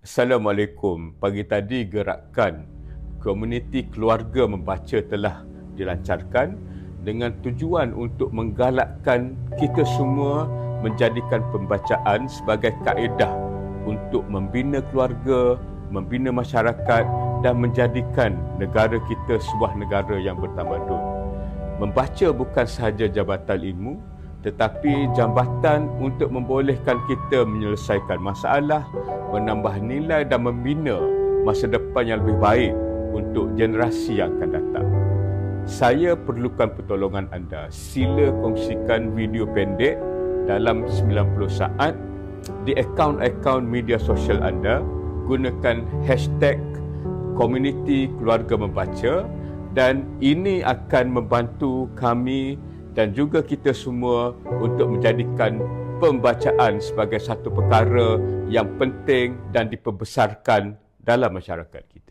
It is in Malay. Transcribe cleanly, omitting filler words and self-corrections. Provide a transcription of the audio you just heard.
Assalamualaikum. Pagi tadi gerakan komuniti keluarga membaca telah dilancarkan dengan tujuan untuk menggalakkan kita semua menjadikan pembacaan sebagai kaedah untuk membina keluarga, membina masyarakat dan menjadikan negara kita sebuah negara yang bertamadun. Membaca bukan sahaja jabatan ilmu, tetapi jambatan untuk membolehkan kita menyelesaikan masalah, menambah nilai dan membina masa depan yang lebih baik untuk generasi yang akan datang. Saya perlukan pertolongan anda. Sila kongsikan video pendek dalam 90 saat di akaun-akaun media sosial anda. Gunakan hashtag komuniti keluarga membaca dan ini akan membantu kami dan juga kita semua untuk menjadikan pembacaan sebagai satu perkara yang penting dan diperbesarkan dalam masyarakat kita.